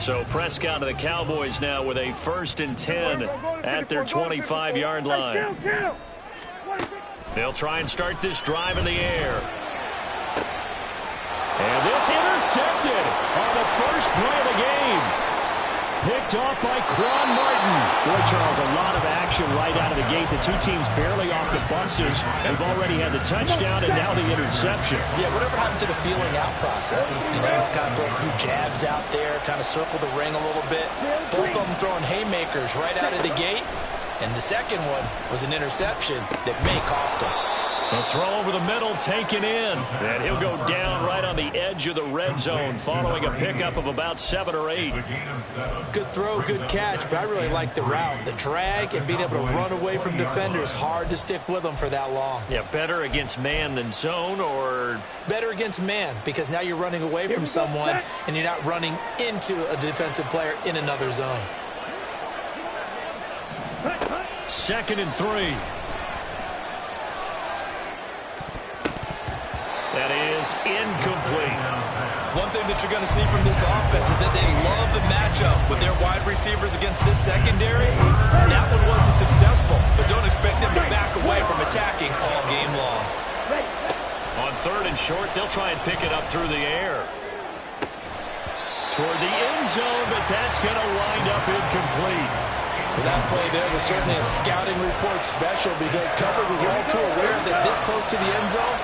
So Prescott and the Cowboys now with a 1st and 10 at their 25-yard line. They'll try and start this drive in the air. And this intercepted on the first play of the game. Picked off by Quan Martin. Boy, Charles, a lot of action right out of the gate. The two teams barely off the buses. They've already had the touchdown and now the interception. Yeah, whatever happened to the feeling out process? You know, kind of throw a few jabs out there, kind of circle the ring a little bit. Both of them throwing haymakers right out of the gate. And the second one was an interception that may cost him. A throw over the middle taken in. And he'll go down right on the edge of the red zone following a pickup of about 7 or 8. Good throw, good catch, but I really like the route. The drag and being able to run away from defenders, hard to stick with them for that long. Yeah, better against man than zone, or? Better against man, because now you're running away from someone and you're not running into a defensive player in another zone. 2nd and 3. That is incomplete. One thing that you're going to see from this offense is that they love the matchup with their wide receivers against this secondary. That one wasn't successful, but don't expect them to back away from attacking all game long. On 3rd and short, they'll try and pick it up through the air. Toward the end zone, but that's going to wind up incomplete. Well, that play there was certainly a scouting report special because cover was all too aware that this close to the end zone,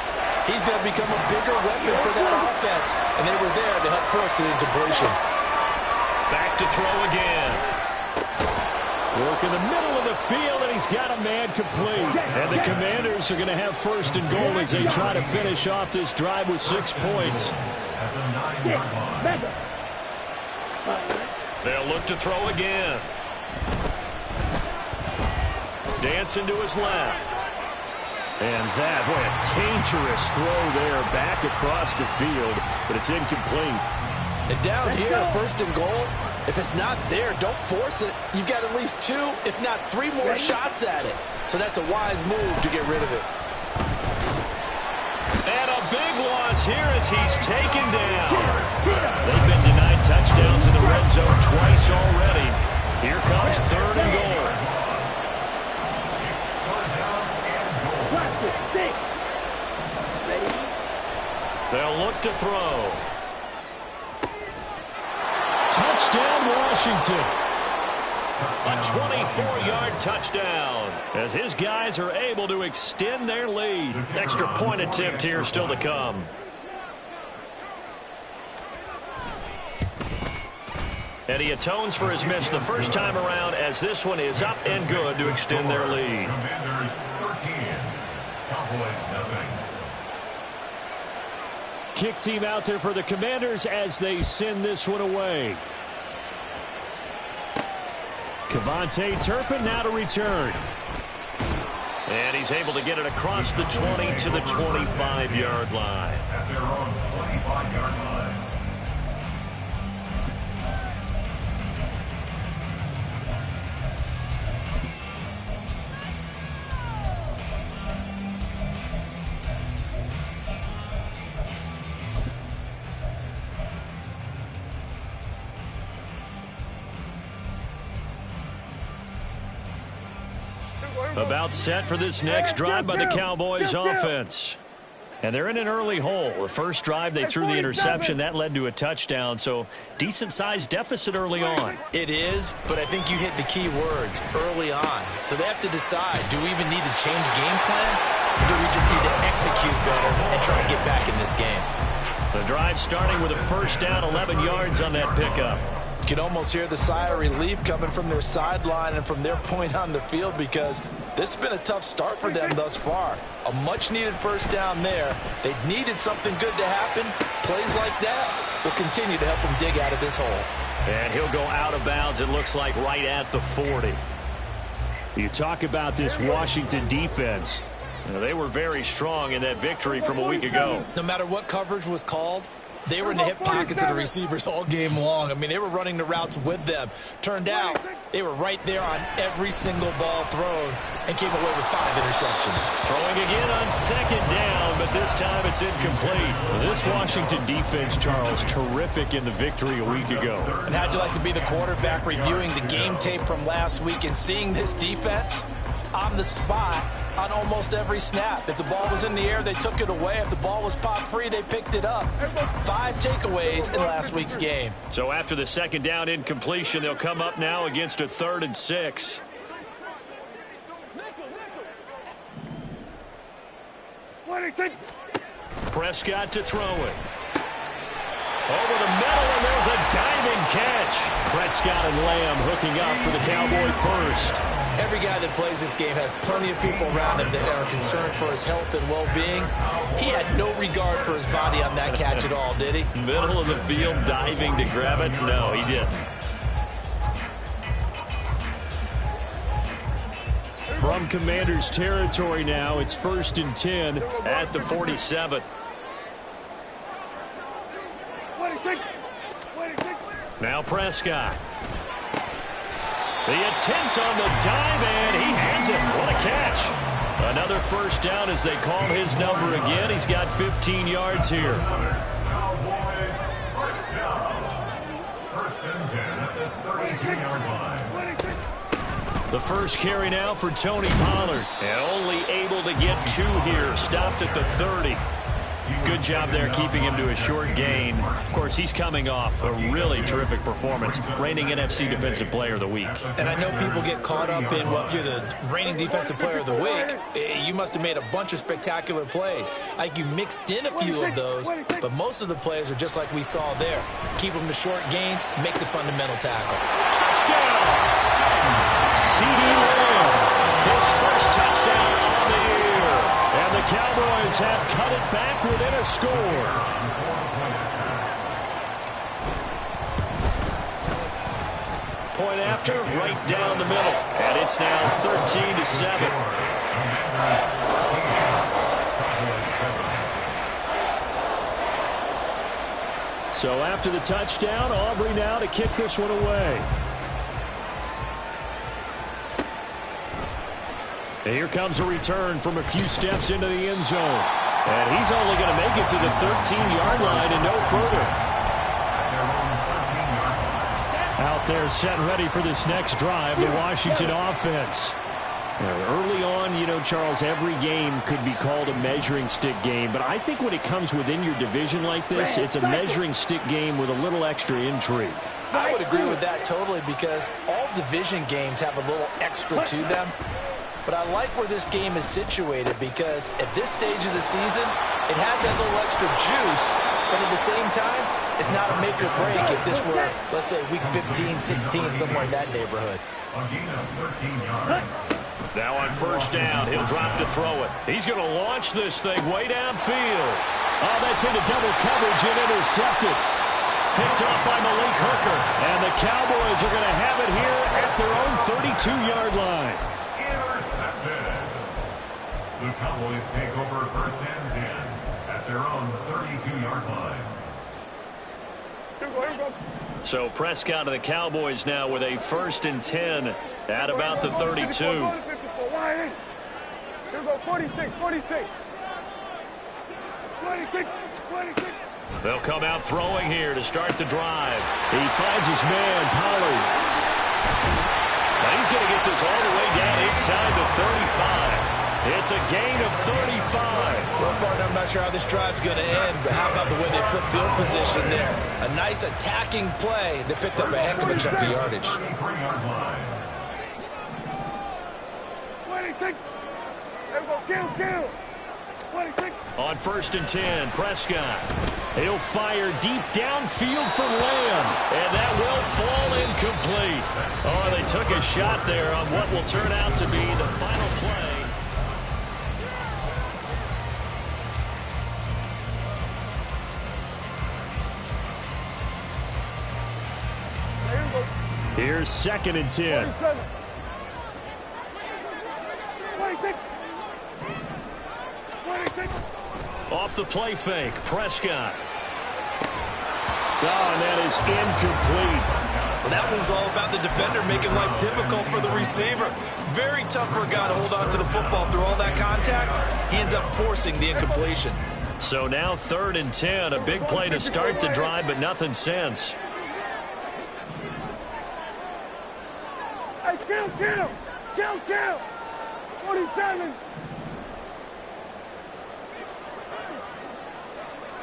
he's going to become a bigger weapon for that offense. And they were there to help force the incompletion. Back to throw again. Work in the middle of the field, and he's got a man complete. And the Commanders are going to have 1st and goal as they try to finish off this drive with 6 points. They'll look to throw again. Dancing to his left. And that, what a dangerous throw there back across the field, but it's incomplete. And down here, 1st and goal, if it's not there, don't force it. You've got at least 2, if not 3 more shots at it. So that's a wise move to get rid of it. And a big loss here as he's taken down. They've been denied touchdowns in the red zone twice already. Here comes 3rd and goal. They'll look to throw. Touchdown, Washington. A 24-yard touchdown as his guys are able to extend their lead. Extra point attempt here still to come. And he atones for his miss the first time around as this one is up and good to extend their lead. Kick team out there for the Commanders as they send this one away. Kevontae Turpin now to return. And he's able to get it across the 20 to the 25-yard line. At their own 25-yard line. About set for this next drive by the Cowboys offense. And they're in an early hole. The first drive they threw the interception. That led to a touchdown. So decent-sized deficit early on. It is, but I think you hit the key words, early on. So they have to decide, do we even need to change game plan? Or do we just need to execute better and try to get back in this game? The drive starting with a first down, 11 yards on that pickup. You can almost hear the sigh of relief coming from their sideline and from their point on the field because this has been a tough start for them thus far. A much-needed first down there. They needed something good to happen. Plays like that will continue to help them dig out of this hole. And he'll go out of bounds, it looks like, right at the 40. You talk about this Washington defense. They were very strong in that victory from a week ago. No matter what coverage was called, They were in the hip pockets of the receivers all game long. I mean, they were running the routes with them. Turned out, they were right there on every single ball thrown and came away with 5 interceptions. Throwing again on second down, but this time it's incomplete. This Washington defense, Charles, terrific in the victory a week ago. And how'd you like to be the quarterback reviewing the game tape from last week and seeing this defense on the spot on almost every snap? If the ball was in the air, they took it away. If the ball was popped free, they picked it up. 5 takeaways in last week's game. So after the second down incompletion, they'll come up now against a 3rd and 6. Prescott to throw it. Over the middle, and there's a diving catch. Prescott and Lamb hooking up for the Cowboy first. Every guy that plays this game has plenty of people around him that are concerned for his health and well-being. He had no regard for his body on that catch at all, did he? Middle of the field, diving to grab it? No, he didn't. From Commanders territory now, it's 1st and 10 at the 47. Now Prescott. The attempt on the dive, and he has it. What a catch. Another first down as they call his number again. He's got 15 yards here. Cowboys first down. 1st and 10 at the 32-yard line. The first carry now for Tony Pollard. And only able to get 2 here. Stopped at the 30. Good job there keeping him to a short gain. Of course, he's coming off a really terrific performance. Reigning NFC Defensive Player of the Week. And I know people get caught up in, well, if you're the reigning Defensive Player of the Week, you must have made a bunch of spectacular plays. Like you mixed in a few of those, but most of the plays are just like we saw there. Keep them to short gains, make the fundamental tackle. Touchdown! CeeDee Lamb, his first touchdown on the year. And the Cowboys have cut it back within a score. Point after, right down the middle. And it's now 13-7. So after the touchdown, Aubrey now to kick this one away. And here comes a return from a few steps into the end zone. And he's only going to make it to the 13-yard line and no further. Out there set ready for this next drive, the Washington offense. Early on, you know, Charles, every game could be called a measuring stick game. But I think when it comes within your division like this, it's a measuring stick game with a little extra intrigue. I would agree with that totally because all division games have a little extra to them. But I like where this game is situated because at this stage of the season, it has that little extra juice, but at the same time, it's not a make or break if this were, let's say, week 15, 16, somewhere in that neighborhood. Now on first down, he'll drop to throw it. He's going to launch this thing way downfield. Oh, that's into double coverage and intercepted. Picked off by Malik Hooker. And the Cowboys are going to have it here at their own 32-yard line. The Cowboys take over 1st and 10 at their own 32-yard line. So Prescott of the Cowboys now with a 1st and 10 at about the 32. Here go 46. They'll come out throwing here to start the drive. He finds his man, Pollard. Now he's going to get this all the way down inside the 35. It's a gain of 35. Well, partner, I'm not sure how this drive's going to end, but how about the way they flip field position there? A nice attacking play that picked up a heck of a chunk of yardage. 33-yard line. On 1st and 10, Prescott. He'll fire deep downfield for Lamb. And that will fall incomplete. Oh, they took a shot there on what will turn out to be the final play. Here's 2nd and 10. Off the play fake, Prescott. Oh, and that is incomplete. Well, that one's all about the defender making life difficult for the receiver. Very tough for a guy to hold on to the football through all that contact. He ends up forcing the incompletion. So now 3rd and 10. A big play to start the drive, but nothing since. Hey, count. 47.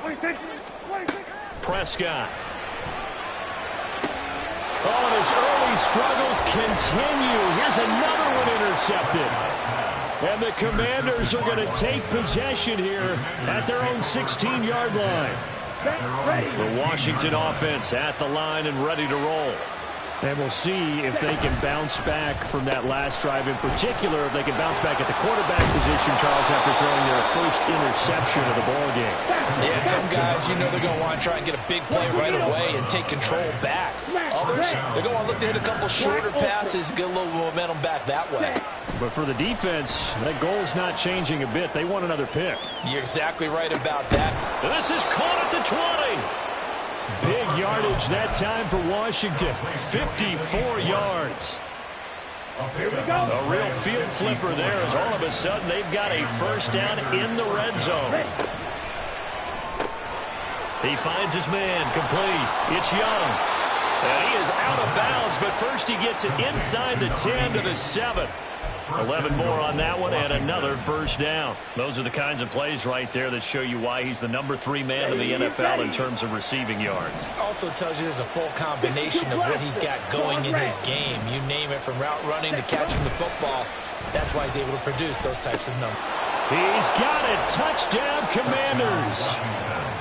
26. Prescott. Oh, and his early struggles continue. Here's another one intercepted. And the Commanders are going to take possession here at their own 16-yard line. The Washington offense at the line and ready to roll. And we'll see if they can bounce back from that last drive. In particular, if they can bounce back at the quarterback position, Charles, after throwing their first interception of the ball game. Yeah, and some guys, you know they're going to want to try and get a big play right away and take control back. Others, they're going to look to hit a couple shorter passes, get a little momentum back that way. But for the defense, that goal's not changing a bit. They want another pick. You're exactly right about that. This is caught at the 20. Big yardage that time for Washington. 54 yards. A real field flipper there as all of a sudden they've got a first down in the red zone. He finds his man, complete. It's Young. And he is out of bounds, but first he gets it inside the 10 to the 7. 11 more on that one and another first down. Those are the kinds of plays right there that show you why he's the number 3 man in the NFL in terms of receiving yards. Also tells you there's a full combination of what he's got going in his game. You name it, from route running to catching the football. That's why he's able to produce those types of numbers. He's got it. Touchdown, Commanders.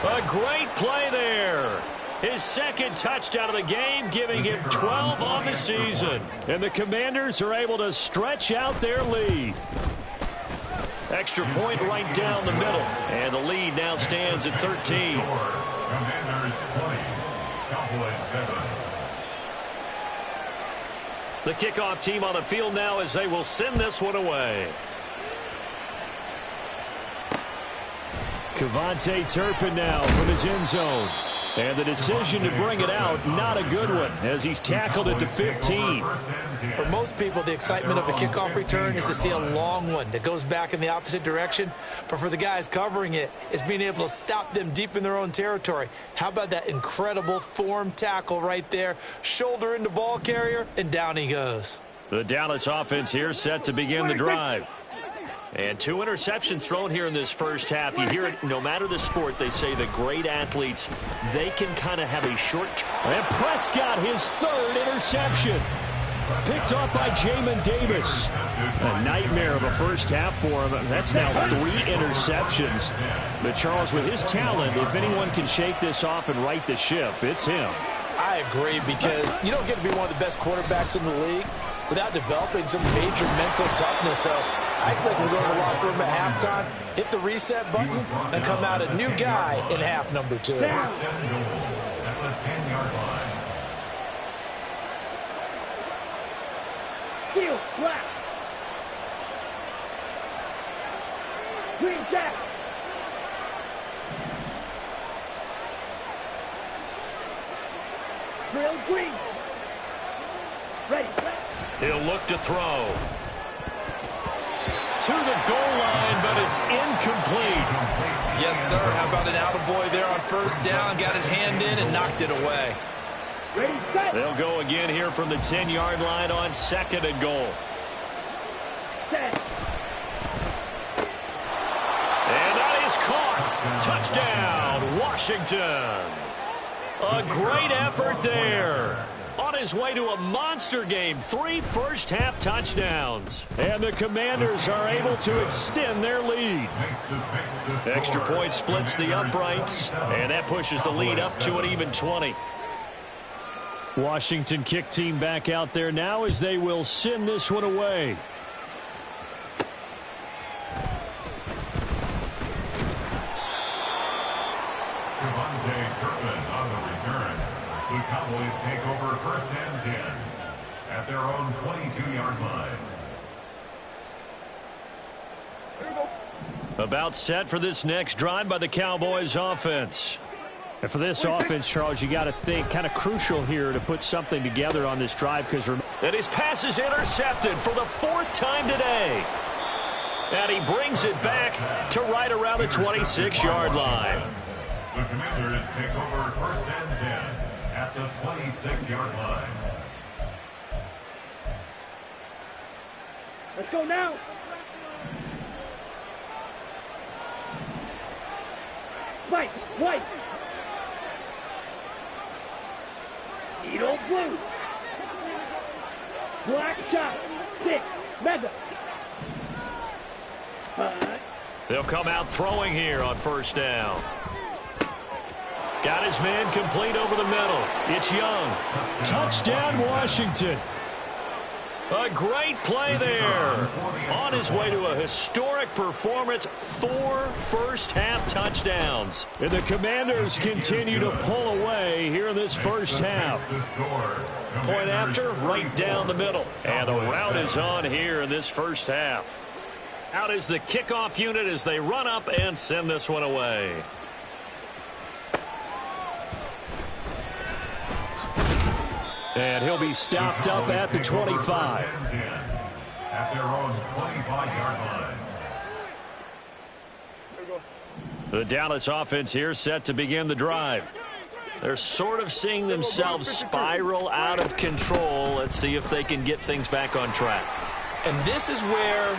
A great play there. His second touchdown of the game, giving him 12 on the season. And the Commanders are able to stretch out their lead. Extra point right down the middle. And the lead now stands at 13. Commanders 20, Cowboys 7. The kickoff team on the field now as they will send this one away. Kevontae Turpin now from his end zone. And the decision to bring it out, not a good one, as he's tackled at the 15. For most people, the excitement of a kickoff return is to see a long one that goes back in the opposite direction. But for the guys covering it, it's being able to stop them deep in their own territory. How about that incredible form tackle right there? Shoulder into ball carrier, and down he goes. The Dallas offense here set to begin the drive. And 2 interceptions thrown here in this first half. You hear it, no matter the sport, they say the great athletes, they can kind of have a short... And Prescott, his 3rd interception. Picked off by Jamin Davis. A nightmare of a first half for him. That's now 3 interceptions. But Charles, with his talent, if anyone can shake this off and right the ship, it's him. I agree, because you don't get to be one of the best quarterbacks in the league without developing some major mental toughness. So I expect him to go to the locker room at halftime, hit the reset button, and come out a new guy in half number 2. At the 10-yard line. Steel, black. Green jack. Real green. Ready. He'll look to throw. To the goal line, but it's incomplete. Yes, sir. How about an attaboy there on first down? Got his hand in and knocked it away. Ready, set. They'll go again here from the 10-yard line on 2nd and goal. Set. And that is caught. Touchdown, Washington. A great effort there. On his way to a monster game, 3 first-half touchdowns. And the Commanders are able to extend their lead. Extra point splits the uprights, and that pushes the lead up to an even 20. Washington kick team back out there now as they will send this one away. Kevontae Turpin on the return. The Cowboys take over 1st and 10 at their own 22-yard line. About set for this next drive by the Cowboys offense. And for this offense, Charles, you got to think kind of crucial here to put something together on this drive because and his pass is intercepted for the 4th time today. And he brings it back to right around the 26-yard line. The Commanders take over 1st and 10 at the 26-yard line. Let's go now. Spike, white. Edo blue. Black shot. 6. Mega. They'll come out throwing here on 1st down. Got his man complete over the middle. It's Young. touchdown, Washington. A great play there. On his way to a historic performance, 4 first-half touchdowns. And the Commanders continue to pull away here in this first half. Point after, right down the middle. And the route is on here in this first half. Out is the kickoff unit as they run up and send this one away. And he'll be stopped up at the 25. At their own 25-yard line. The Dallas offense here set to begin the drive. They're sort of seeing themselves spiral out of control. Let's see if they can get things back on track. And this is where...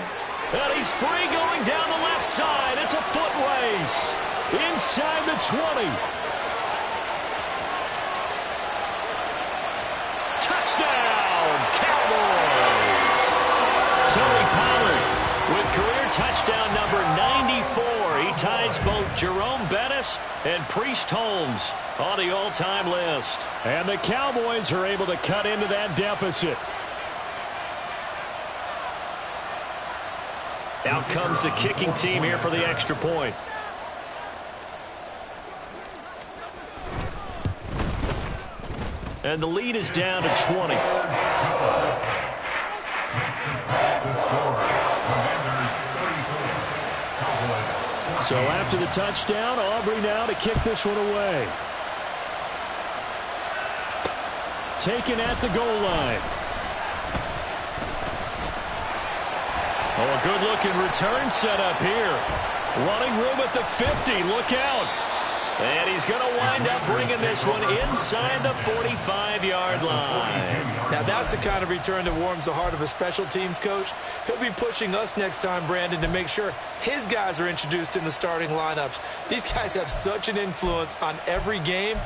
And he's free going down the left side. It's a foot race. Inside the 20. Touchdown, Cowboys! Tony Pollard with career touchdown number 94. He ties both Jerome Bettis and Priest Holmes on the all-time list. And the Cowboys are able to cut into that deficit. Out comes the kicking team here for the extra point. And the lead is down to 20. So after the touchdown, Aubrey now to kick this one away. Taken at the goal line. Oh, a good-looking return set up here. Running room at the 50. Look out. And he's going to wind up bringing this one inside the 45-yard line. Now, that's the kind of return that warms the heart of a special teams coach. He'll be pushing us next time, Brandon, to make sure his guys are introduced in the starting lineups. These guys have such an influence on every game.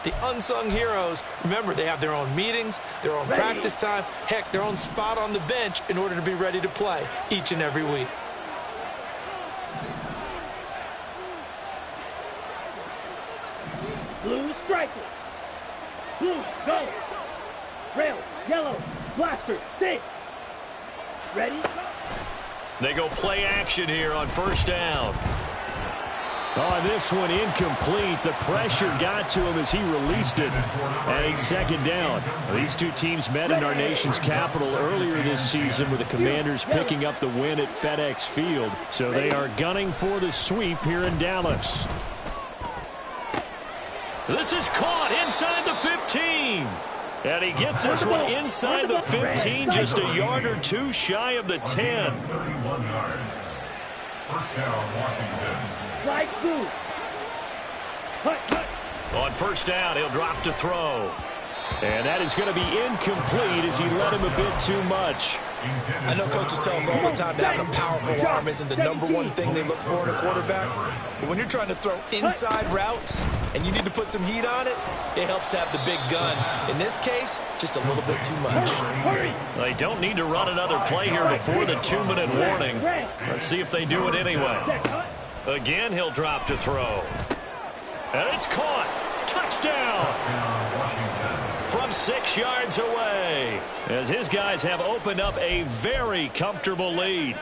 The unsung heroes, remember, they have their own meetings, their own practice time, heck, their own spot on the bench in order to be ready to play each and every week. Blue striker. Blue, go. Rail, yellow, blaster, 6. Ready? They go play action here on 1st down. Oh, this one incomplete. The pressure got to him as he released it. And it's 2nd down. These two teams met in our nation's capital earlier this season with the Commanders picking up the win at FedEx Field. So they are gunning for the sweep here in Dallas. This is caught inside the 15. And he gets this one inside the 15, just a yard or two shy of the 10. 31 yards. 1st down, Washington. Flag blue. Hut. On 1st down, he'll drop to throw. And that is going to be incomplete as he led him a bit too much. I know coaches tell us all the time that having a powerful arm isn't the #1 thing they look for in a quarterback. But when you're trying to throw inside routes and you need to put some heat on it, it helps have the big gun. In this case, just a little bit too much. Hurry. They don't need to run another play here before the 2-minute warning. Let's see if they do it anyway. Again, he'll drop to throw. And it's caught. Touchdown. From 6 yards away, as his guys have opened up a very comfortable lead.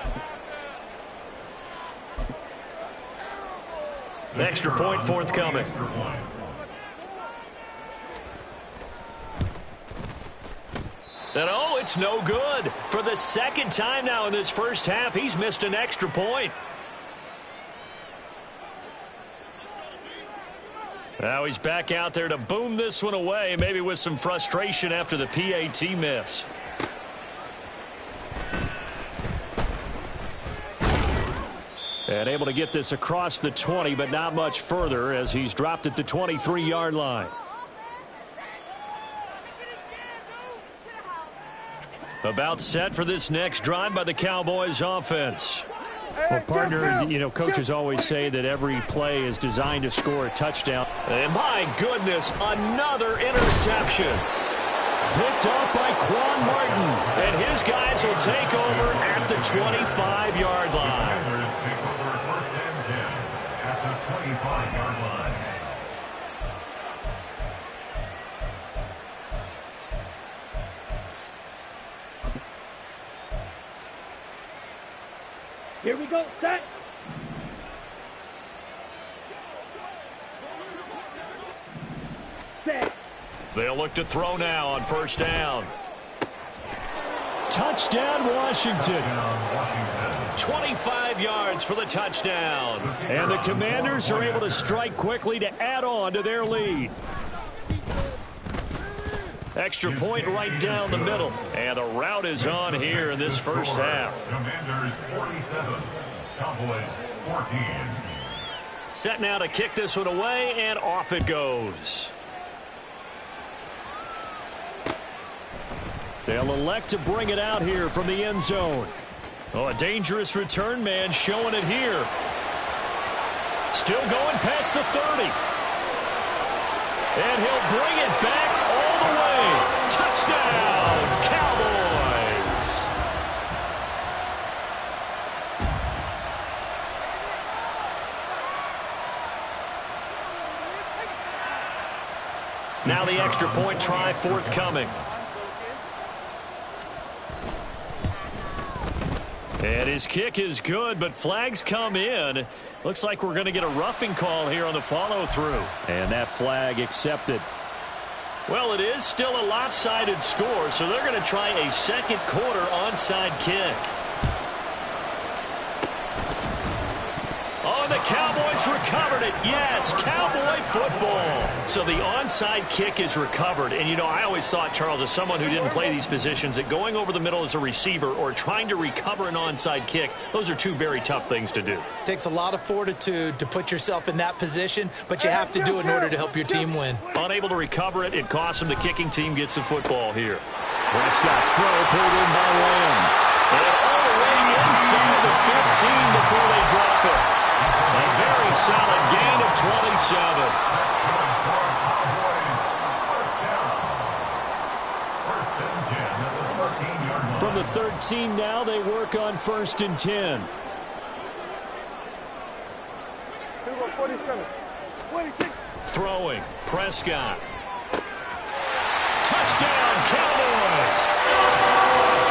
An extra point forthcoming. And oh, it's no good. For the 2nd time now in this first half, he's missed an extra point. Now he's back out there to boom this one away, maybe with some frustration after the PAT miss. And able to get this across the 20, but not much further as he's dropped it to 23-yard line. About set for this next drive by the Cowboys offense. Well, partner, you know, coaches always say that every play is designed to score a touchdown. And my goodness, another interception. Picked off by Quan Martin. And his guys will take over at the 25-yard line. Commanders take over first and 10 at the 25-yard line. Here we go, set. Set. They'll look to throw now on first down. Touchdown, Washington. 25 yards for the touchdown. And the Commanders are able to strike quickly to add on to their lead. Extra point right down the middle. And the route is on here in this first half. Commanders 47, Cowboys 14. Set now to kick this one away, and off it goes. They'll elect to bring it out here from the end zone. Oh, a dangerous return man showing it here. Still going past the 30. And he'll bring it back all the way. Touchdown, Cowboys. Now the extra point try forthcoming. And his kick is good, but flags come in. Looks like we're going to get a roughing call here on the follow-through. And that flag accepted. Well, it is still a lopsided score, so they're going to try a second quarter onside kick. Oh, and the Cowboys recovered it. Yes, Cowboy football. So the onside kick is recovered. And, you know, I always thought, Charles, as someone who didn't play these positions, that going over the middle as a receiver or trying to recover an onside kick, those are two very tough things to do. It takes a lot of fortitude to put yourself in that position, but you have to do it in order to help your team win. Unable to recover it, it costs them. The kicking team gets the football here. Prescott's throw pulled in by Lamb. And all the way inside the 15 before they drop it. A very solid gain of 27. From the 13 now, they work on first and 10. 47. 26. Throwing, Prescott. Touchdown, Cowboys.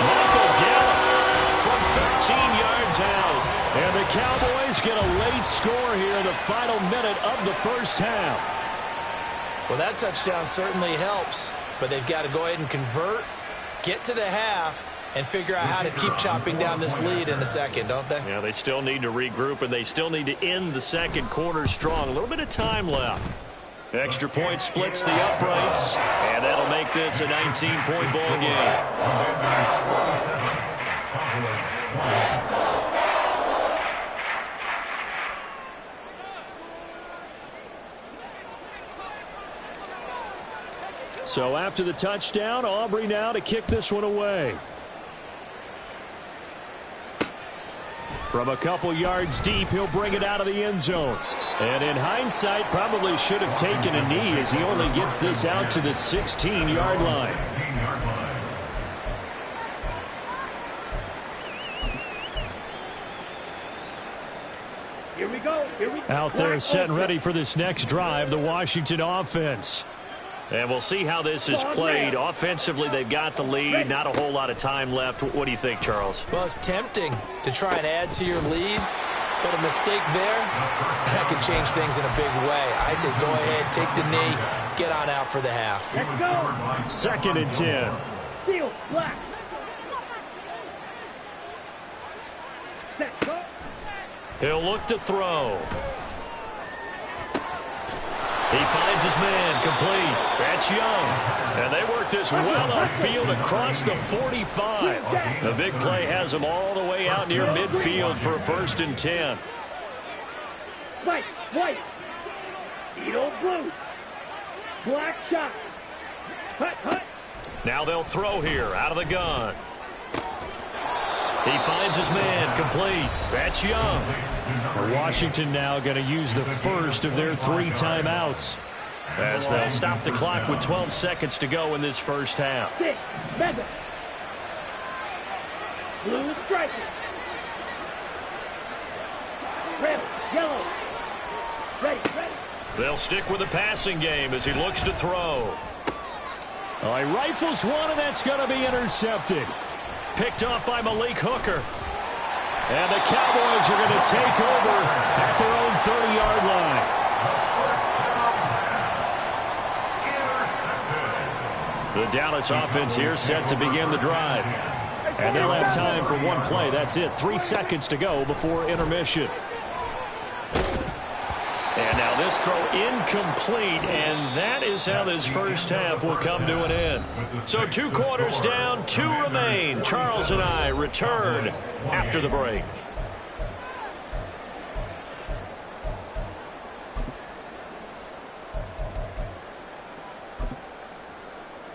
Michael Gallup from 13 yards out. And the Cowboys get a late score here in the final minute of the first half. Well, that touchdown certainly helps, but they've got to go ahead and convert, get to the half, and figure out how to keep chopping down this lead in the second, don't they? Yeah, they still need to regroup, and they still need to end the second quarter strong. A little bit of time left. Extra point splits the uprights, and that'll make this a 19-point ball game. So after the touchdown, Aubrey now to kick this one away. From a couple yards deep, he'll bring it out of the end zone. And in hindsight, probably should have taken a knee as he only gets this out to the 16-yard line. Here we go. Here we go. Out there set and ready for this next drive, the Washington offense. And we'll see how this is played. Offensively, they've got the lead. Not a whole lot of time left. What do you think, Charles? Well, it's tempting to try and add to your lead, but a mistake there, that could change things in a big way. I say go ahead, take the knee, get on out for the half. Let's go. Second and 10. Steal, slack. Set, go. He'll look to throw. He finds his man, complete. That's Young. And they work this well upfield across the 45. The big play has them all the way out near midfield for a 1st and 10. White. Edo blue. Black shot. Hut. Now they'll throw here out of the gun. He finds his man, complete. That's Young. Washington now going to use the first of their 3 timeouts, as they'll stop the clock with 12 seconds to go in this first half. 6. Mega. Blue striker. Red. Yellow. Ready. They'll stick with the passing game as he looks to throw. All right, rifles one, and that's going to be intercepted. Picked off by Malik Hooker. And the Cowboys are going to take over at their own 30-yard line. The Dallas offense here set to begin the drive. And they'll have time for one play. That's it. 3 seconds to go before intermission. And now this throw incomplete, and that is how this first half will come to an end. So 2 quarters down, 2 remain. Charles and I return after the break.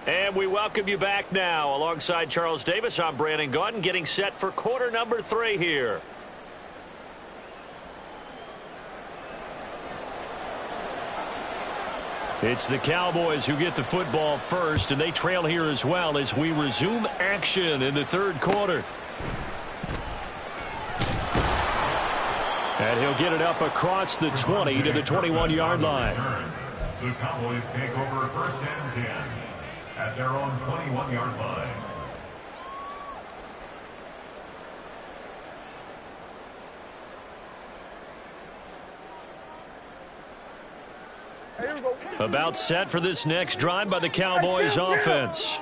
And we welcome you back now. Alongside Charles Davis, I'm Brandon Gaudin, getting set for quarter number 3 here. It's the Cowboys who get the football first, and they trail here as well as we resume action in the 3rd quarter. And he'll get it up across the 20 to the 21-yard line. The Cowboys take over 1st and 10 at their own 21-yard line. About set for this next drive by the Cowboys offense.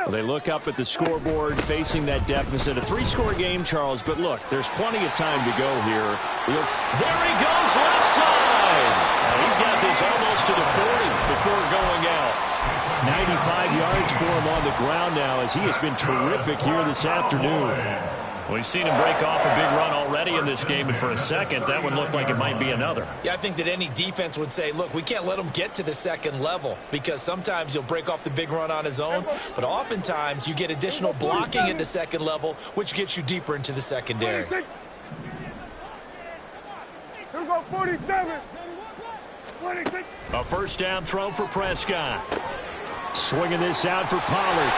They look up at the scoreboard facing that deficit. A 3-score game, Charles, but look, there's plenty of time to go here. There he goes, left side. And he's got this almost to the 40 before going out. 95 yards for him on the ground now as he has been terrific here this afternoon. We've seen him break off a big run already in this game, and for a second, that one looked like it might be another. Yeah, I think that any defense would say, look, we can't let him get to the 2nd level, because sometimes he'll break off the big run on his own, but oftentimes you get additional blocking at the 2nd level, which gets you deeper into the secondary. Here we go, 47. 26. A 1st down throw for Prescott. Swinging this out for Pollard.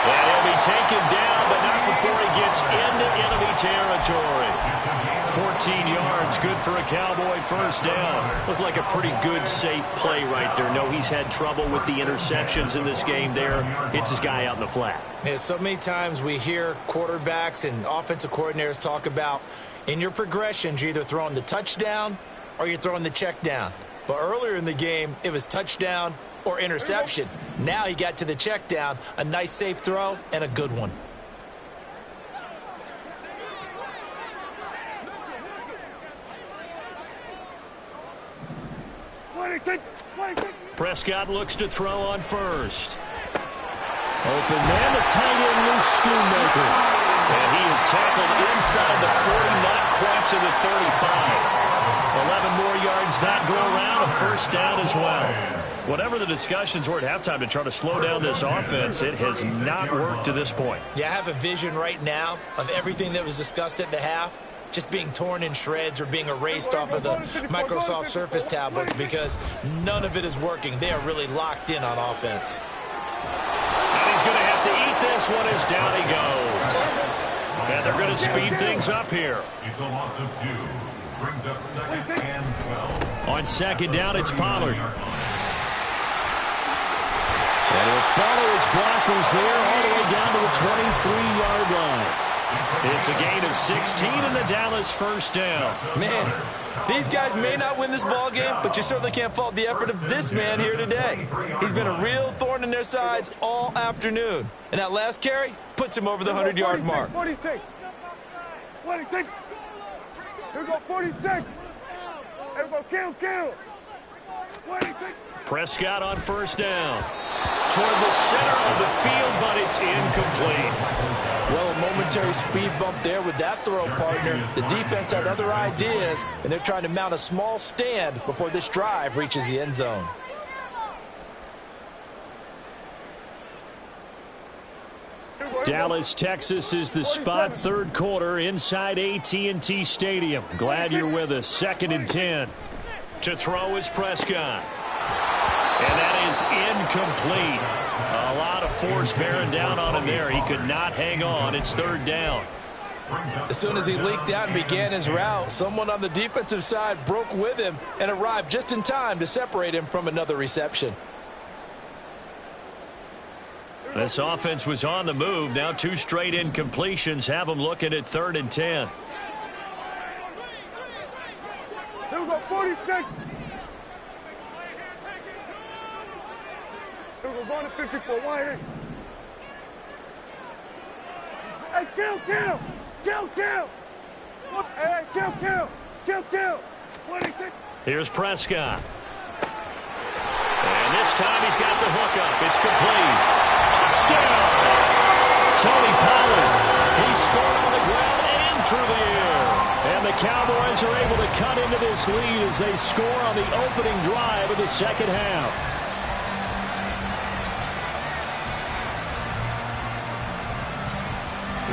And he'll be taken down, but not before he gets into enemy territory. 14 yards, good for a Cowboy 1st down. Looked like a pretty good, safe play right there. No, he's had trouble with the interceptions in this game there. Hits his guy out in the flat. Yeah, so many times we hear quarterbacks and offensive coordinators talk about, in your progressions, you're either throwing the touchdown or you're throwing the check down. But earlier in the game, it was touchdown or interception. Now he got to the check down, a nice safe throw, and a good one. Prescott looks to throw on 1st. Open man, the tight end, Luke Schoonmaker. And he is tackled inside the 40, not quite to the 35. 11 more yards that go around, a 1st down as well. Whatever the discussions were at halftime to try to slow down this offense, it has not worked to this point. Yeah, I have a vision right now of everything that was discussed at the half just being torn in shreds or being erased off of the Microsoft Surface tablets because none of it is working. They are really locked in on offense. And he's going to have to eat this one as down he goes. And they're going to speed things up here. It's a loss of 2. Brings up 2nd and 12. On 2nd down, it's Pollard. And he'll follow his blockers there all the way down to the 23-yard line. It's a gain of 16 and the Dallas 1st down. Man, these guys may not win this ball game, but you certainly can't fault the effort of this man here today. He's been a real thorn in their sides all afternoon. And that last carry puts him over the 100-yard mark. 46. 46. Here we go, 46. Here we go, kill. Prescott on first down. Toward the center of the field, but it's incomplete. Well, a momentary speed bump there with that throw, partner. The defense had other ideas, and they're trying to mount a small stand before this drive reaches the end zone. Dallas, Texas is the spot. Third quarter inside AT&T Stadium. Glad you're with us. 2nd and 10. To throw is Prescott. And that is incomplete. A lot of force bearing down on him there. He could not hang on. It's 3rd down. As soon as he leaked out and began his route, someone on the defensive side broke with him and arrived just in time to separate him from another reception. This offense was on the move. Now 2 straight incompletions have them looking at 3rd and 10. Here we go, 46. Here we go, going to 54. Why here? Hey, kill. Hey, kill. 26. Here's Prescott. And this time he's got the hook up. It's complete. Touchdown! Tony Pollard. He scored on the ground and through the air. And the Cowboys are able to cut into this lead as they score on the opening drive of the second half.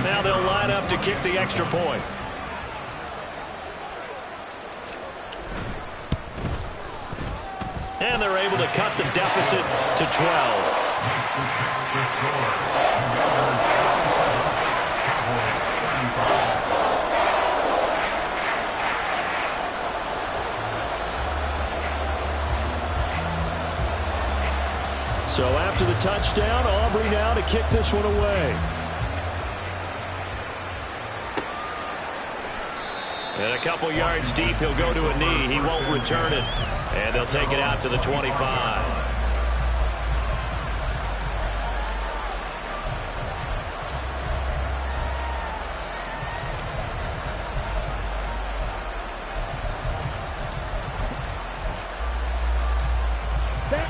Now they'll line up to kick the extra point. And they're able to cut the deficit to 12. So after the touchdown, Aubrey now to kick this one away. And a couple yards deep, he'll go to a knee. He won't return it. And they'll take it out to the 25.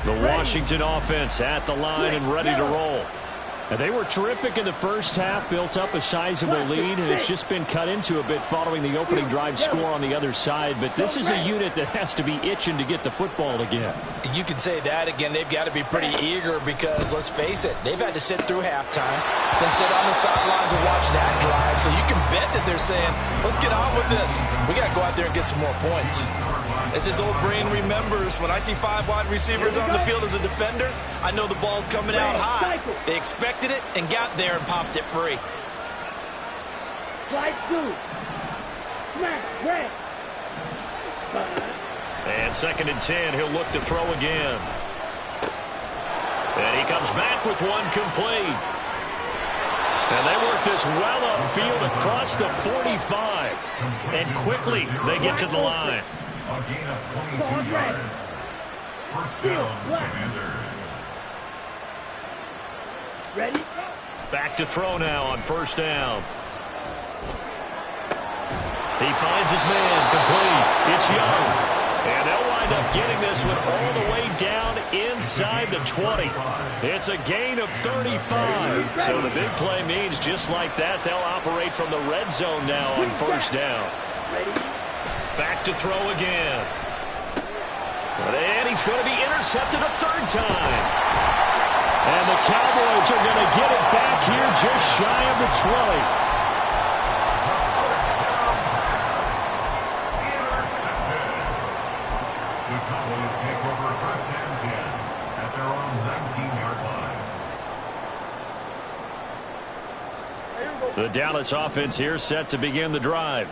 The Washington offense at the line and ready to roll. And they were terrific in the first half, built up a sizable lead, and it's just been cut into a bit following the opening drive score on the other side. But this is a unit that has to be itching to get the football again. You can say that again. They've got to be pretty eager because, let's face it, they've had to sit through halftime, then sit on the sidelines and watch that drive. So you can bet that they're saying, let's get on with this. We got to go out there and get some more points. As his old brain remembers, when I see 5 wide receivers on the field as a defender, I know the ball's coming out high. They expected it and got there and popped it free. Slide through. Smash, red. And 2nd and 10, he'll look to throw again. And he comes back with one complete. And they work this well upfield across the 45. And quickly they get to the line. A gain of 22 yards. First down, Commanders. Ready? Back to throw now on first down. He finds his man, complete. It's Young. And they'll wind up getting this one all the way down inside the 20. It's a gain of 35. So the big play means just like that, they'll operate from the red zone now on first down. Back to throw again. And he's going to be intercepted a 3rd time. And the Cowboys are going to get it back here just shy of the 20. The Cowboys take over first and 10 at their own 19-yard line. The Dallas offense here set to begin the drive.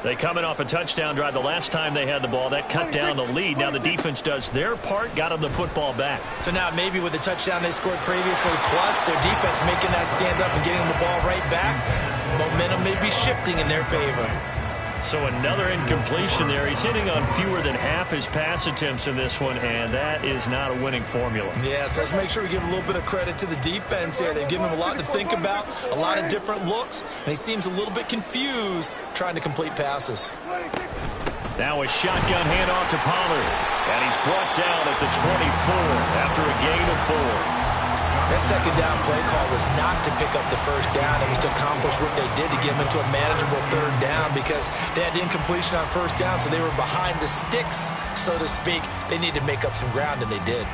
They coming off a touchdown drive the last time they had the ball. That cut down the lead. Now the defense does their part, got them the football back. So now maybe with the touchdown they scored previously, plus their defense making that stand up and getting the ball right back, momentum may be shifting in their favor. So another incompletion there. He's hitting on fewer than half his pass attempts in this one, and that is not a winning formula. Yeah, so let's make sure we give a little bit of credit to the defense here. They've given him a lot to think about, a lot of different looks, and he seems a little bit confused trying to complete passes. Now a shotgun handoff to Pollard. And he's brought down at the 24 after a gain of 4. That second down play call was not to pick up the first down. It was to accomplish what they did to get them into a manageable third down because they had incompletion on first down, so they were behind the sticks, so to speak. They needed to make up some ground, and they did.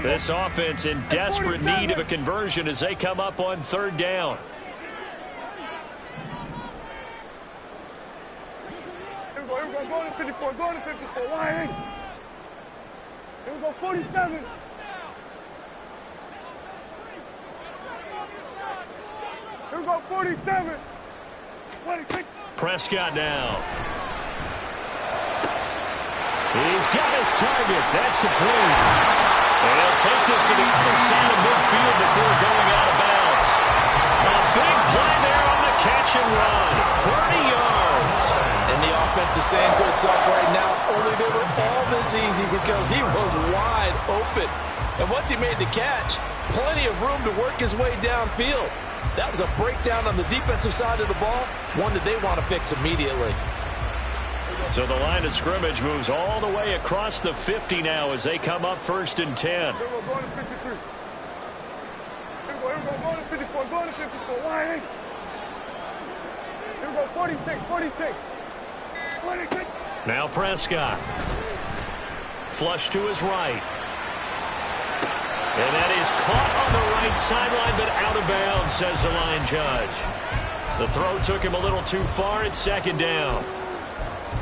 This offense in desperate need of a conversion as they come up on third down. Here we go, go to 54, go to 54, wide. Here we go, 47. Here we go, 47. 26. Prescott now. He's got his target. That's complete. And he'll take this to the other side of midfield before going out of bounds. A big play there on the catch and run. 30 yards. And the offense is saying to itself right now, only they were all this easy because he was wide open. And once he made the catch, plenty of room to work his way downfield. That was a breakdown on the defensive side of the ball, one that they want to fix immediately. So the line of scrimmage moves all the way across the 50 now as they come up 1st and 10. Here we go, go to 53. Here we go, go to 54, go to 54, wide. Here we go, 46, 46. 46. Now Prescott. Flush to his right. And that is caught on the right sideline, but out of bounds, says the line judge. The throw took him a little too far. It's 2nd down.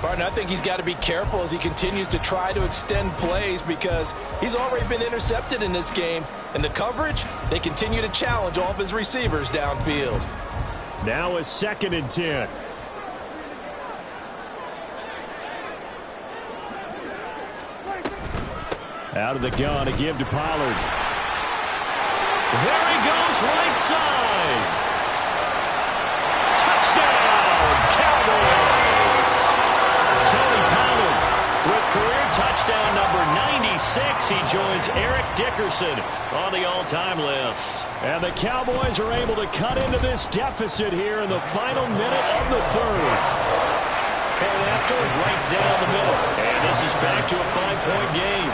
Partner, I think he's got to be careful as he continues to try to extend plays because he's already been intercepted in this game. And the coverage, they continue to challenge all of his receivers downfield. Now a 2nd and 10. Out of the gun, a give to Pollard. There he goes, right side. Touchdown, Cowboys. Tony Pollard with career touchdown number 96. He joins Eric Dickerson on the all-time list. And the Cowboys are able to cut into this deficit here in the final minute of the 3rd. Point after, right down the middle. And this is back to a 5-point game.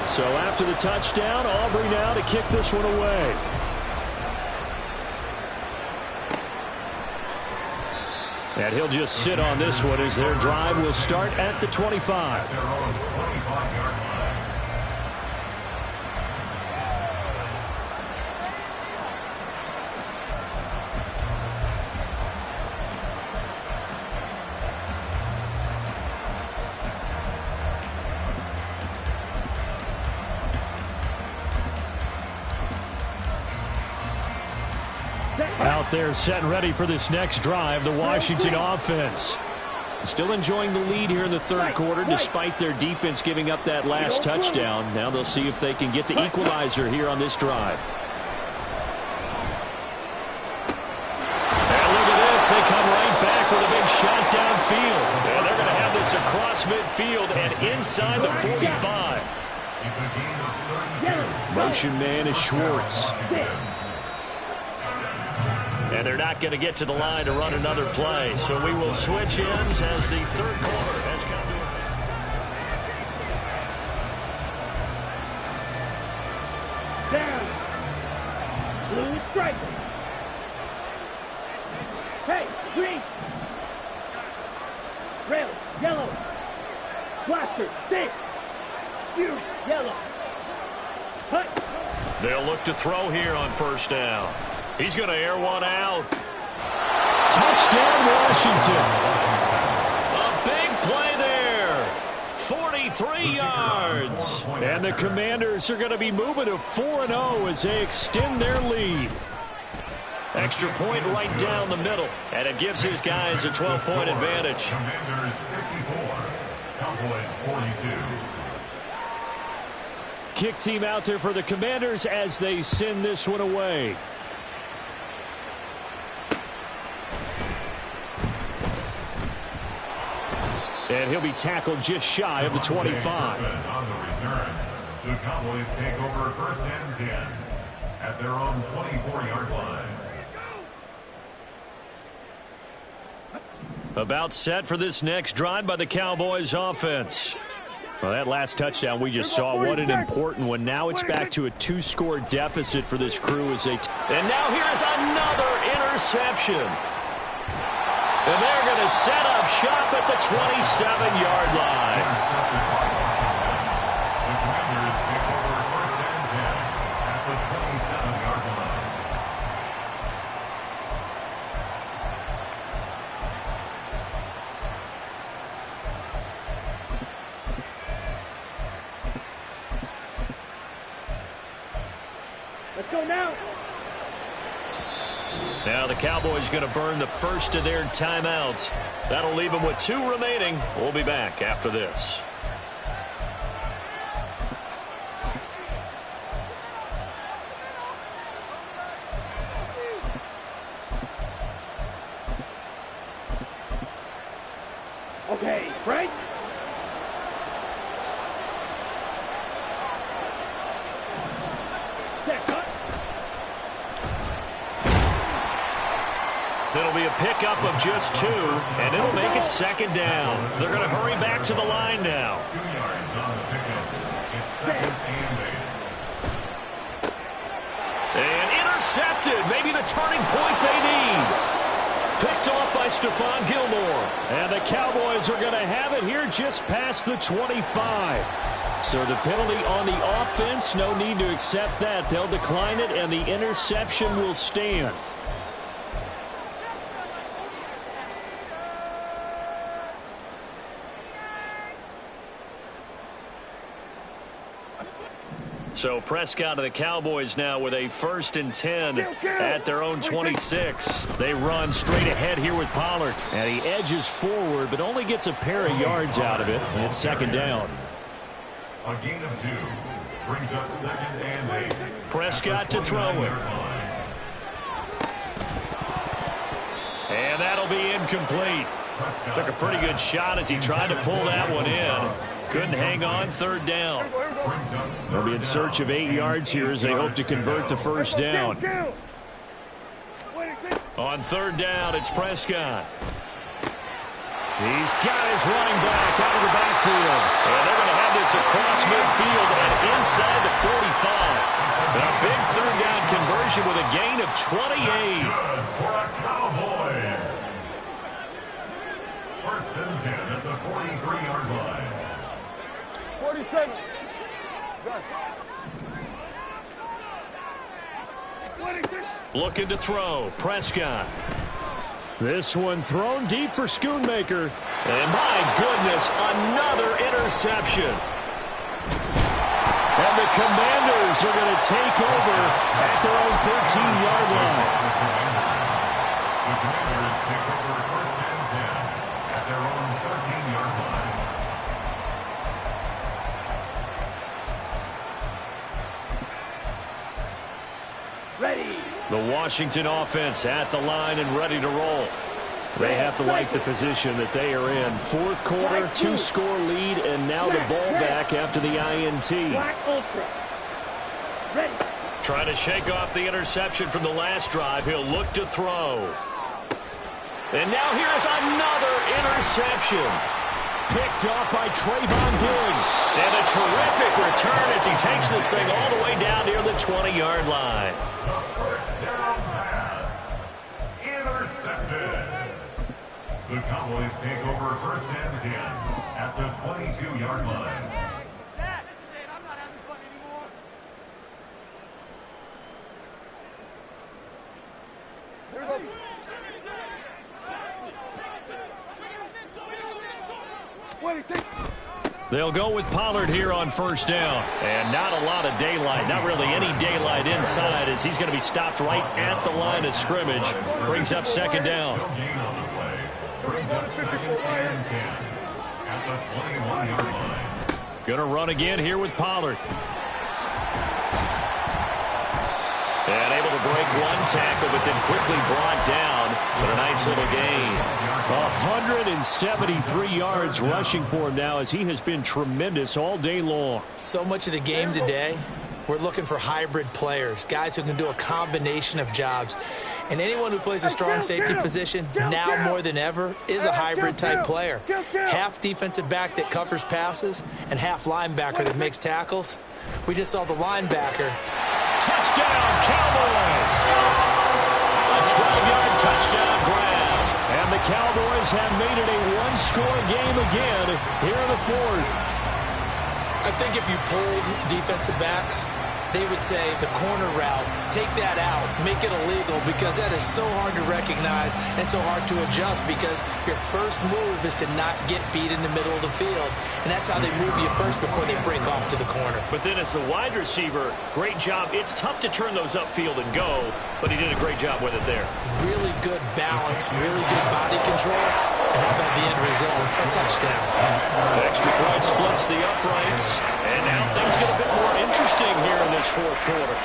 So after the touchdown, Aubrey now to kick this one away. And he'll just sit on this one as their drive will start at the 25. Their own 25-yard line. Out there set and ready for this next drive, the Washington offense. Still enjoying the lead here in the 3rd quarter despite their defense giving up that last touchdown. Now they'll see if they can get the equalizer here on this drive. And look at this. They come right back with a big shot downfield. And they're going to have this across midfield and inside the 45. It's a gain of 32. Motion man is Schwartz. And they're not going to get to the line to run another play. So we will switch ends as the 3rd quarter has come to an end. Down. Blue strike. Hey, green. Red, yellow. Blaster, stick. You, yellow. Hut. They'll look to throw here on 1st down. He's going to air one out. Touchdown, Washington. A big play there. 43 yards. And the Commanders are going to be moving to 4-0 as they extend their lead. Extra point right down the middle. And it gives his guys a 12-point advantage. Commanders 54. Cowboys 42. Kick team out there for the Commanders as they send this one away. And he'll be tackled just shy of the 25. On the return, the Cowboys take over 1st and 10. at their own 24-yard line. About set for this next drive by the Cowboys offense. Well, that last touchdown we just saw, what an important one. Now it's back to a 2-score deficit for this crew as they... And now here's another interception. And they're going to set up shop at the 27-yard line. The Commanders take over first and 10 at the 27-yard line. Let's go now. Now the Cowboys going to burn the first of their timeouts. That'll leave them with 2 remaining. We'll be back after this. Okay, right? It'll be a pickup of just 2, and it'll make it second down. They're going to hurry back to the line now. 2 yards on the pickup. It's second and 8. And intercepted. Maybe the turning point they need. Picked off by Stephon Gilmore. And the Cowboys are going to have it here just past the 25. So the penalty on the offense, no need to accept that. They'll decline it, and the interception will stand. So Prescott and the Cowboys now with a 1st and 10 at their own 26. They run straight ahead here with Pollard. And he edges forward, but only gets a pair of yards out of it, and it's second down. A gain of 2 brings up second and 8. Prescott to throw it. And that'll be incomplete. Took a pretty good shot as he tried to pull that one in. Couldn't hang on, 3rd down. They'll be in search of 8 yards here as they hope to convert the first down. On 3rd down, it's Prescott. He's got his running back out of the backfield. And they're going to have this across midfield and inside the 45. And a big 3rd down conversion with a gain of 28. Good for the Cowboys. 1st and 10 at the 43-yard line. 47. Looking to throw. Prescott. This one thrown deep for Schoonmaker. And my goodness, another interception. And the Commanders are going to take over at their own 13-yard line. The Commanders take over first and 10 at their own 13-yard line. Ready. The Washington offense at the line and ready to roll. They have to like the position that they are in. 4th quarter, 2-score lead, and now the ball back after the INT. Black Ultra. Ready. Trying to shake off the interception from the last drive. He'll look to throw. And now here's another interception. Picked off by Trayvon Diggs. And a terrific return as he takes this thing all the way down near the 20-yard line. The first down pass. Intercepted. The Cowboys take over first and 10 at the 22-yard line. Dad, this is it. I'm not having fun anymore. Here we go. They'll go with Pollard here on 1st down. And not a lot of daylight, not really any daylight inside as he's going to be stopped right at the line of scrimmage. Brings up 2nd down. Gain on the play. Brings up second and 10 at the 21-yard line. Going to run again here with Pollard. And able to break one tackle, but then quickly brought down. But a nice little gain. 173 yards rushing for him now as he has been tremendous all day long. So much of the game today We're looking for hybrid players, guys who can do a combination of jobs. And anyone who plays a strong safety position, now more than ever, is a hybrid-type player. Half defensive back that covers passes and half linebacker that makes tackles. We just saw the linebacker. Touchdown, Cowboys! A 12-yard touchdown grab. And the Cowboys have made it a one-score game again here in the fourth. I think if you polled defensive backs, they would say the corner route, take that out, make it illegal, because that is so hard to recognize and so hard to adjust, because your first move is to not get beat in the middle of the field. And that's how they move you first before they break off to the corner. But then as the wide receiver, great job. It's tough to turn those upfield and go, but he did a great job with it there. Really good balance, really good body control. And how about the end result? A touchdown. Extra point splits the uprights. And now things get a bit more interesting here in this fourth quarter.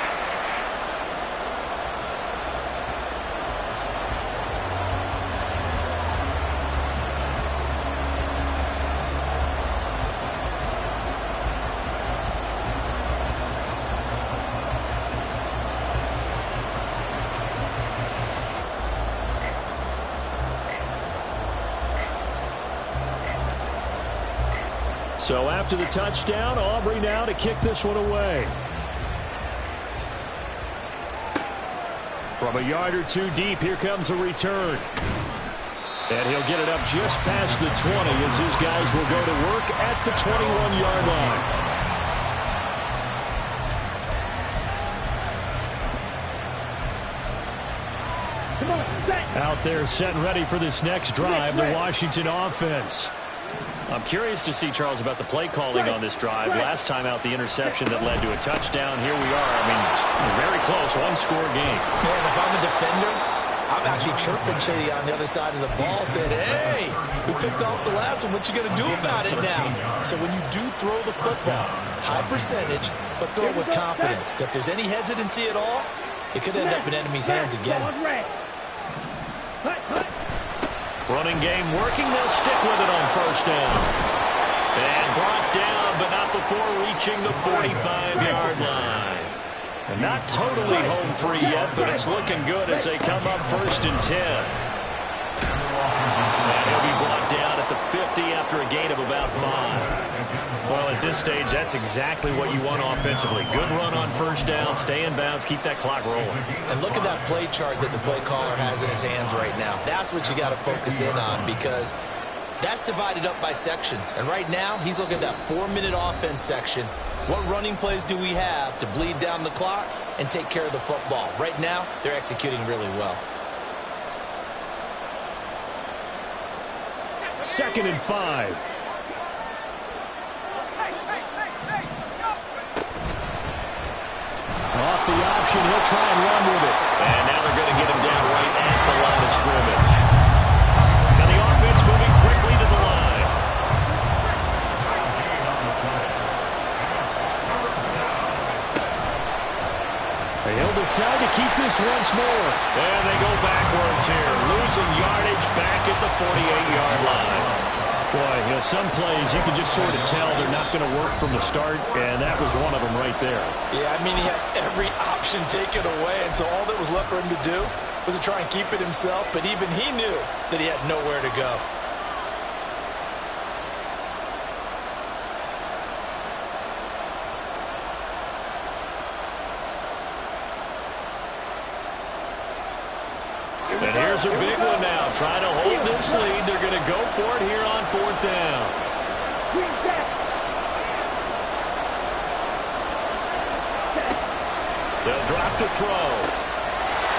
So after the touchdown, Aubrey now to kick this one away. From a yard or two deep, here comes a return. And he'll get it up just past the 20 as his guys will go to work at the 21-yard line. Out there set and ready for this next drive, the Washington offense. I'm curious to see, Charles, about the play calling on this drive. Last time out, the interception that led to a touchdown. Here we are. I mean, very close, one-score game. Man, if I'm a defender, I'm actually chirping to you on the other side of the ball, saying, hey, we picked off the last one. What you going to do about it now? So when you do throw the football, high percentage, but throw it with confidence. Because if there's any hesitancy at all, it could end up in enemy's hands again. Running game working. They'll stick with it on first down. And brought down, but not before reaching the 45-yard line. And not totally home free yet, but it's looking good as they come up 1st and 10. And he'll be brought down at the 50 after a gain of about 5. Well, at this stage, that's exactly what you want offensively. Good run on first down, stay in bounds, keep that clock rolling. And look at that play chart that the play caller has in his hands right now. That's what you got to focus in on, because that's divided up by sections. And right now, he's looking at that 4-minute offense section. What running plays do we have to bleed down the clock and take care of the football? Right now, they're executing really well. 2nd and 5. Off the option, he'll try and run with it. And now they're going to get him down right at the line of scrimmage. And the offense moving quickly to the line. He'll decide to keep this once more. And they go backwards here, losing yardage back at the 48-yard line. Boy, you know, some plays you can just sort of tell they're not going to work from the start, and that was one of them right there. Yeah, I mean, he had every option taken away, and so all that was left for him to do was to try and keep it himself, but even he knew that he had nowhere to go. And here's a big one now. Trying to hold this lead. They're going to go for it here on 4th down. They'll drop to throw.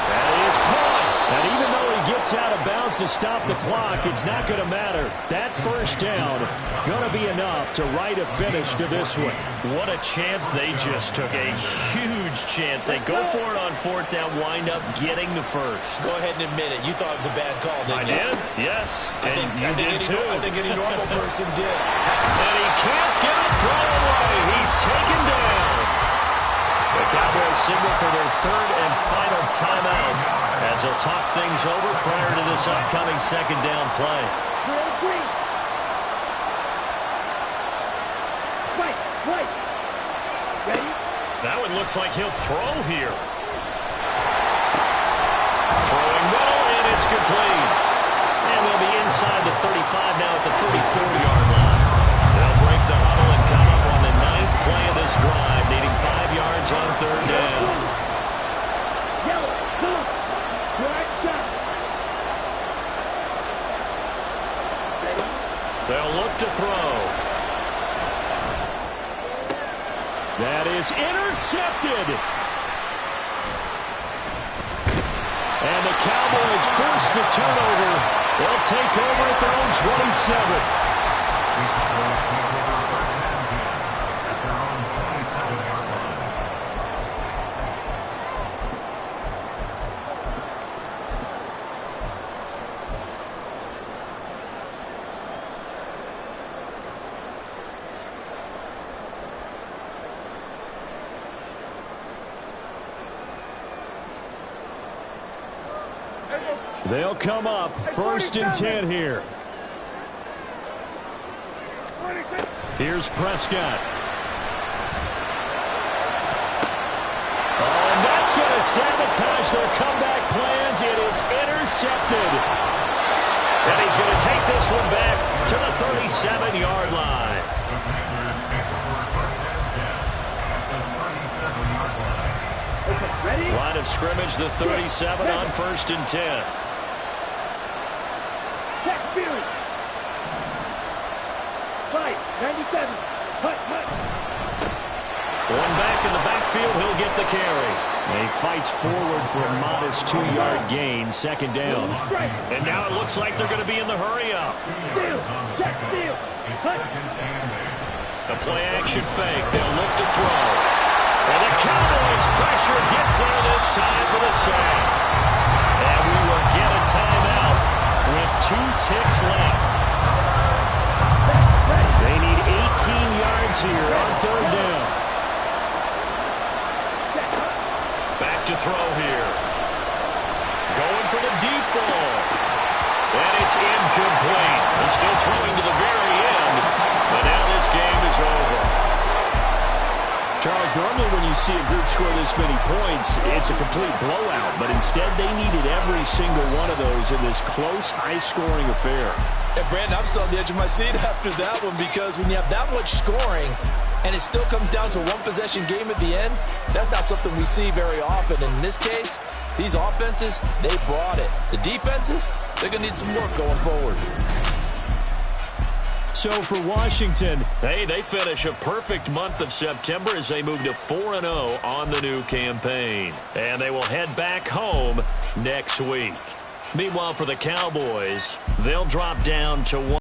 That is caught. And even though he gets out of bounds to stop the clock, it's not going to matter. That first down going to be enough to write a finish to this one. What a chance they just took. A huge chance. They go for it on 4th down, wind up getting the first. Go ahead and admit it. You thought it was a bad call, didn't you? I did, yes. I think any normal person did. And he can't get a throw away. He's taken down. The Cowboys signal for their 3rd and final timeout as they'll talk things over prior to this upcoming 2nd down play. That one looks like he'll throw here. Throwing middle, and it's complete. And they'll be inside the 35 now at the 34-yard line. They'll break the huddle and come up on the 9th play of this drive, needing 5 yards on 3rd down. They'll look to throw. That is intercepted. And the Cowboys force the turnover. They'll take over at their own 27. The Cowboys take over first and 10 at their own 27-yard line. They'll come up 1st and 10 here. Here's Prescott. Oh, and that's going to sabotage their comeback plans. It is intercepted. And he's going to take this one back to the 37-yard line. The Packers take over first and 10 at the 37-yard line. Line of scrimmage, the 37 on 1st and 10. Right, 97. One back in the backfield, he'll get the carry. He fights forward for a modest 2-yard gain, 2nd down. And now it looks like they're going to be in the hurry-up. A play-action fake. They'll look to throw. And the Cowboys' pressure gets there this time for the sack. And we will get a timeout with 2 ticks left. They need 18 yards here on 3rd down. Back to throw here. Going for the deep ball. And it's incomplete. He's still throwing to the very end. But now this game is over. Charles, normally when you see a group score this many points, it's a complete blowout. But instead, they needed every single one of those in this close, high-scoring affair. Yeah, Brandon, I'm still on the edge of my seat after that one because when you have that much scoring and it still comes down to a one-possession game at the end, that's not something we see very often. And in this case, these offenses, they brought it. The defenses, they're going to need some work going forward. So for Washington, hey, they finish a perfect month of September as they move to 4-0 on the new campaign. And they will head back home next week. Meanwhile, for the Cowboys, they'll drop down to 1.